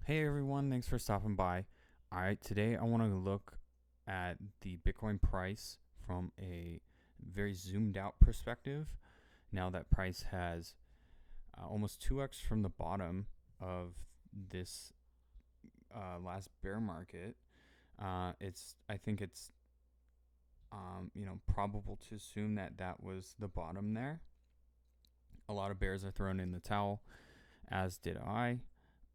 Hey everyone, thanks for stopping by. All right, today I want to look at the Bitcoin price from a very zoomed out perspective. Now that price has almost 2x from the bottom of this last bear market. I think it's probable to assume that that was the bottom there. A lot of bears are thrown in the towel, as did I.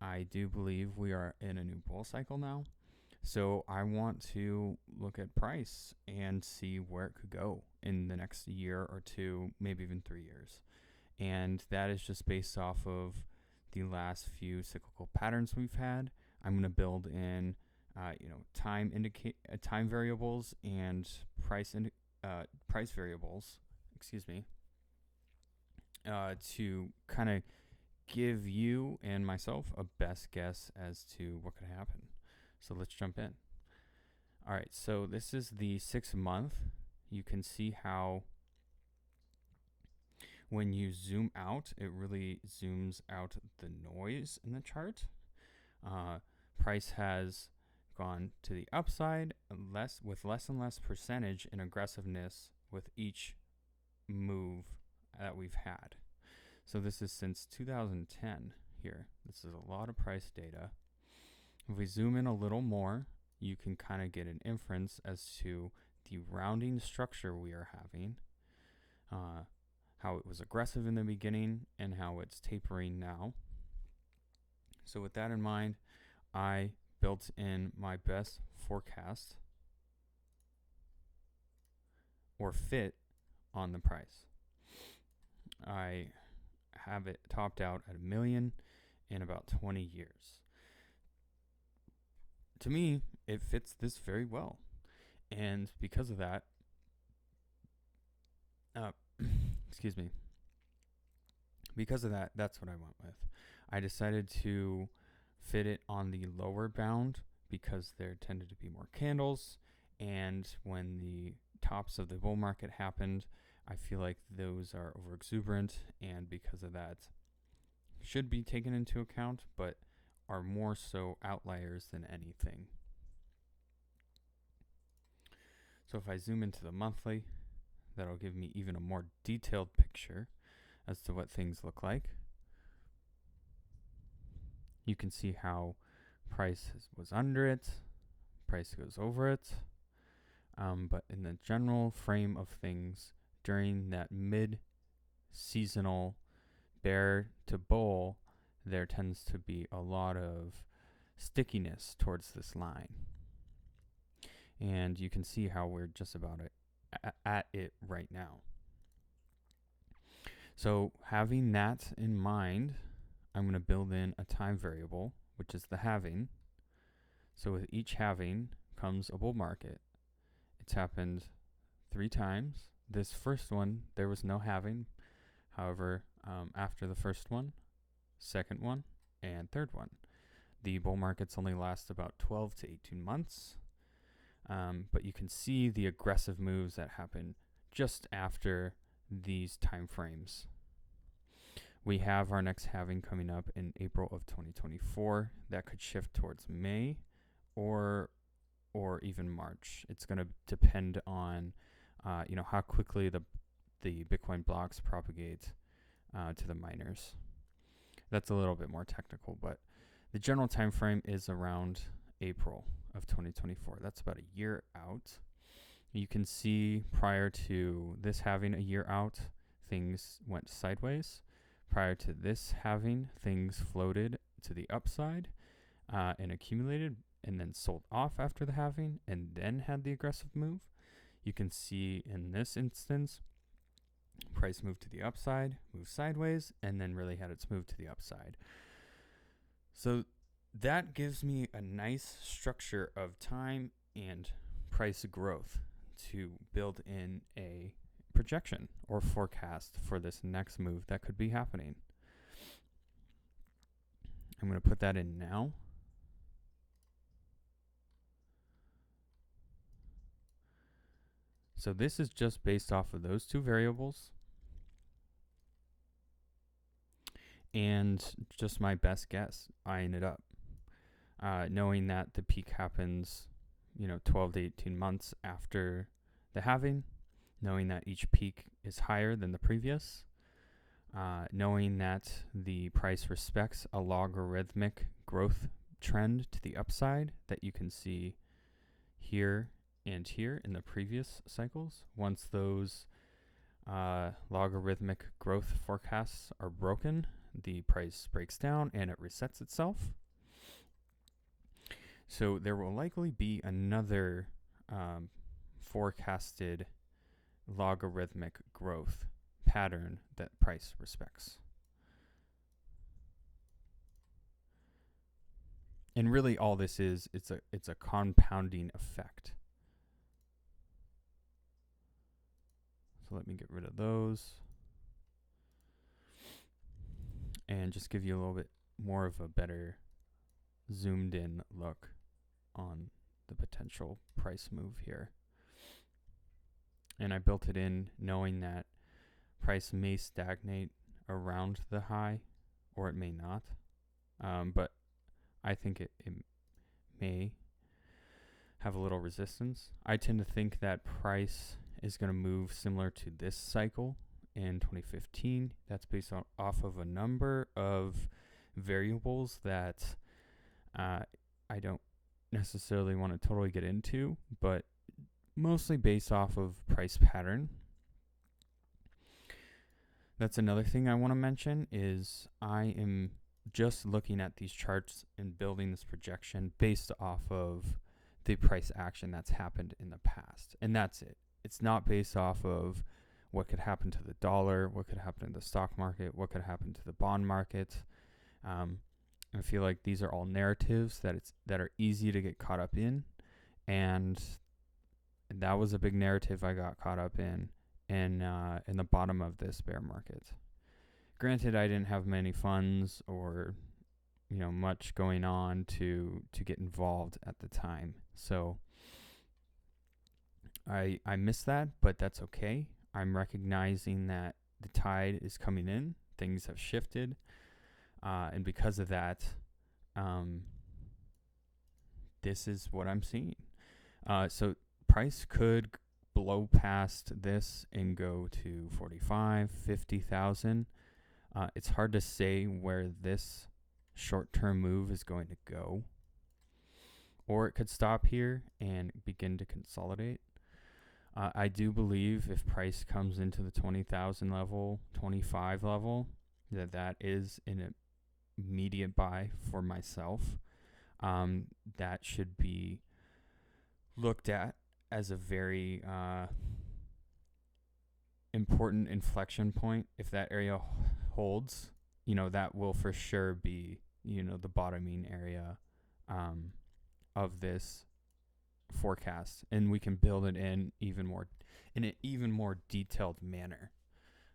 I do believe we are in a new bull cycle now. So I want to look at price and see where it could go in the next year or two, maybe even 3 years. And that is just based off of the last few cyclical patterns we've had. I'm going to build in, time variables and price variables. Excuse me. To kind of give you and myself a best guess as to what could happen. So let's jump in. All right, so this is the 6 month. You can see how when you zoom out, it really zooms out the noise in the chart. Price has gone to the upside with less and less percentage in aggressiveness with each move that we've had. So this is since 2010 here. This is a lot of price data. If we zoom in a little more, you can kind of get an inference as to the rounding structure we are having, how it was aggressive in the beginning and how it's tapering now. So with that in mind, I built in my best forecast or fit on the price. I have it topped out at $1 million in about 20 years. To me, it fits this very well. And because of that, that's what I went with. I decided to fit it on the lower bound because there tended to be more candles. And when the tops of the bull market happened, I feel like those are over exuberant, and because of that, should be taken into account, but are more so outliers than anything. So if I zoom into the monthly, that'll give me even a more detailed picture as to what things look like. You can see how price was under it, price goes over it, but in the general frame of things, during that mid-seasonal bear to bull, there tends to be a lot of stickiness towards this line. And you can see how we're just about at it right now. So having that in mind, I'm going to build in a time variable, which is the halving. So with each halving comes a bull market. It's happened 3 times. This first one, there was no halving. However, after the first one, second one, and third one, the bull markets only last about 12 to 18 months. But you can see the aggressive moves that happen just after these time frames. We have our next halving coming up in April of 2024. That could shift towards May or even March. It's going to depend on how quickly the Bitcoin blocks propagate to the miners. That's a little bit more technical, but the general time frame is around April of 2024. That's about a year out. You can see prior to this having a year out, things went sideways. Prior to this having, things floated to the upside and accumulated and then sold off after the halving and then had the aggressive move. You can see in this instance, price moved to the upside, moved sideways, and then really had its move to the upside. So that gives me a nice structure of time and price growth to build in a projection or forecast for this next move that could be happening. I'm going to put that in now. So this is just based off of those 2 variables and just my best guess, eyeing it up. knowing that the peak happens, 12 to 18 months after the halving, knowing that each peak is higher than the previous, knowing that the price respects a logarithmic growth trend to the upside that you can see here and here in the previous cycles. Once those logarithmic growth forecasts are broken, the price breaks down and it resets itself. So there will likely be another forecasted logarithmic growth pattern that price respects. And really all this is, it's a compounding effect. So let me get rid of those and just give you a little bit more of a better zoomed in look on the potential price move here. And I built it in knowing that price may stagnate around the high or it may not. But I think it may have a little resistance. I tend to think that price is going to move similar to this cycle in 2015. That's based off of a number of variables that I don't necessarily want to totally get into, but mostly based off of price pattern. That's another thing I want to mention is I am just looking at these charts and building this projection based off of the price action that's happened in the past. And that's it. It's not based off of what could happen to the dollar, what could happen in the stock market, what could happen to the bond market. I feel like these are all narratives that are easy to get caught up in. And that was a big narrative I got caught up in the bottom of this bear market. Granted, I didn't have many funds or much going on to get involved at the time, so I missed that, but that's okay. I'm recognizing that the tide is coming in, things have shifted, and because of that, this is what I'm seeing. So price could blow past this and go to 45, 50,000. It's hard to say where this short-term move is going to go. Or it could stop here and begin to consolidate. I do believe if price comes into the 20,000 level, 25 level, that is an immediate buy for myself. That should be looked at as a very important inflection point. If that area holds, that will for sure be, the bottoming area of this forecast, and we can build it in an even more detailed manner.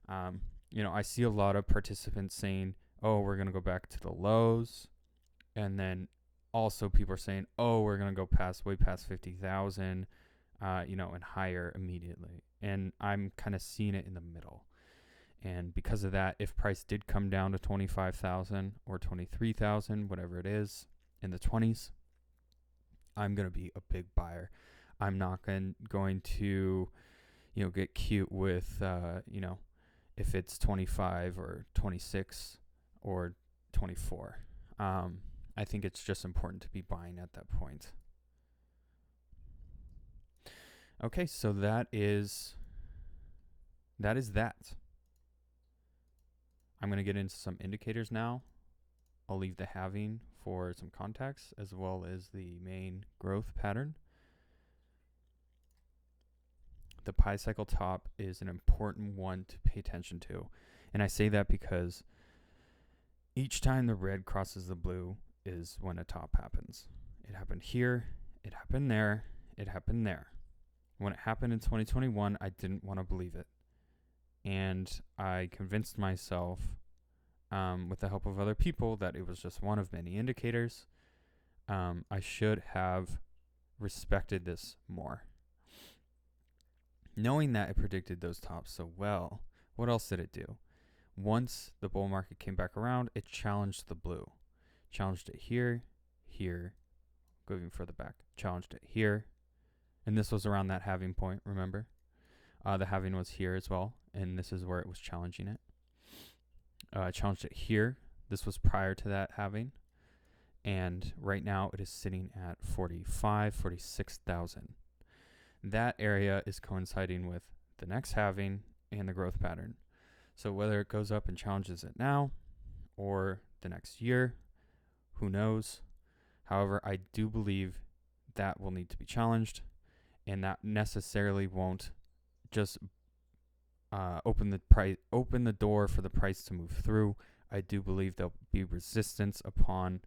I see a lot of participants saying, oh, we're going to go back to the lows, and then also people are saying, oh, we're going to go way past 50,000, and higher immediately. And I'm kind of seeing it in the middle. And because of that, if price did come down to 25,000 or 23,000, whatever it is, in the 20s, I'm going to be a big buyer. I'm not going to, get cute with, if it's 25 or 26 or 24. I think it's just important to be buying at that point. Okay, so that is that. I'm going to get into some indicators now. I'll leave the halving for some context as well as the main growth pattern. The pi cycle top is an important one to pay attention to. And I say that because each time the red crosses the blue is when a top happens. It happened here, it happened there, it happened there. When it happened in 2021, I didn't want to believe it. And I convinced myself, with the help of other people, that it was just one of many indicators. I should have respected this more. Knowing that it predicted those tops so well, what else did it do? Once the bull market came back around, it challenged the blue. Challenged it here, here, going further back, challenged it here, and this was around that halving point, remember? The halving was here as well, and this is where it was challenging it. Challenged it here. This was prior to that halving, and right now it is sitting at 46,000. That area is coinciding with the next halving and the growth pattern. So whether it goes up and challenges it now or the next year, who knows? However, I do believe that will need to be challenged, and that necessarily won't just open the door for the price to move through. I do believe there'll be resistance upon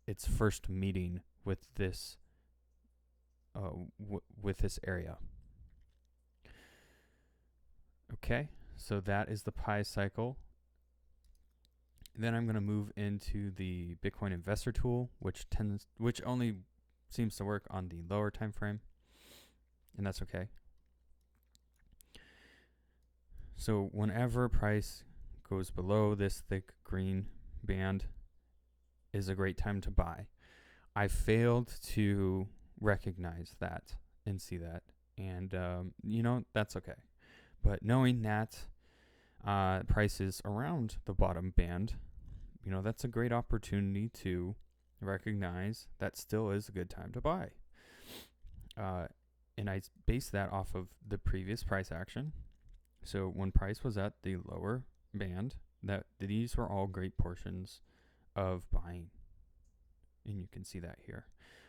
its first meeting with this this area. Okay, so that is the Pi cycle. Then I'm going to move into the Bitcoin investor tool, which only seems to work on the lower time frame, and that's okay. So whenever price goes below this thick green band is a great time to buy. I failed to recognize that and see that, and that's okay. But knowing that price is around the bottom band, that's a great opportunity to recognize that still is a good time to buy. And I base that off of the previous price action. So when price was at the lower band, these were all great portions of buying. And you can see that here.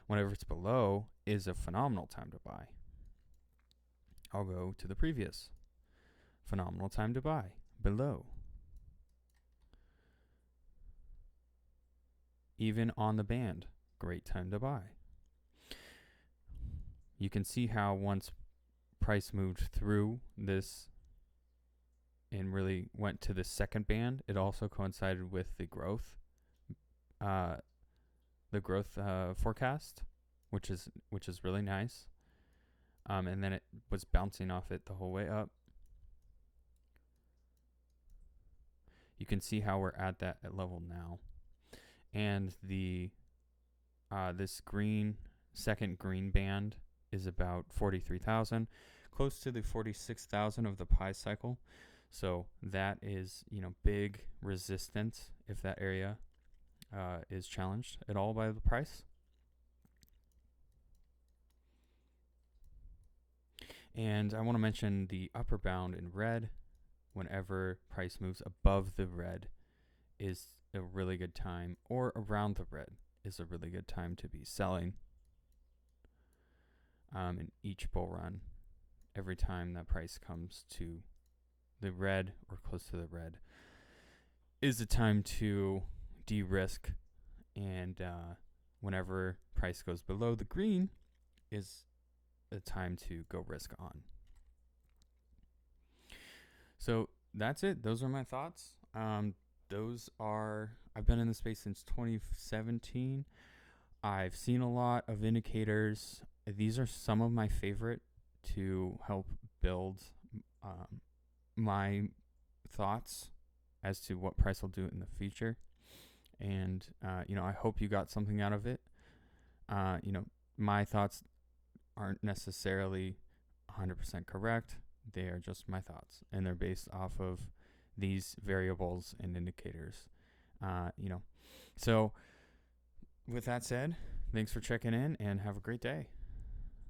Whenever it's below is a phenomenal time to buy. I'll go to the previous. Phenomenal time to buy. Below. Even on the band, great time to buy. You can see how once price moved through this and really went to the second band, it also coincided with the growth forecast, which is really nice. And then it was bouncing off it the whole way up. You can see how we're at that level now. And the this second green band is about 43,000, close to the 46,000 of the Pi cycle. So that is, big resistance if that area is challenged at all by the price. And I want to mention the upper bound in red. Whenever price moves above the red is a really good time, or around the red is a really good time to be selling in each bull run. Every time that price comes to the red or close to the red is a time to de-risk, and whenever price goes below the green is a time to go risk on. So that's it. Those are my thoughts. I've been in the space since 2017. I've seen a lot of indicators. These are some of my favorite to help build my thoughts as to what price will do in the future. And, I hope you got something out of it. My thoughts aren't necessarily 100% correct. They are just my thoughts, and they're based off of these variables and indicators. So with that said, thanks for checking in and have a great day.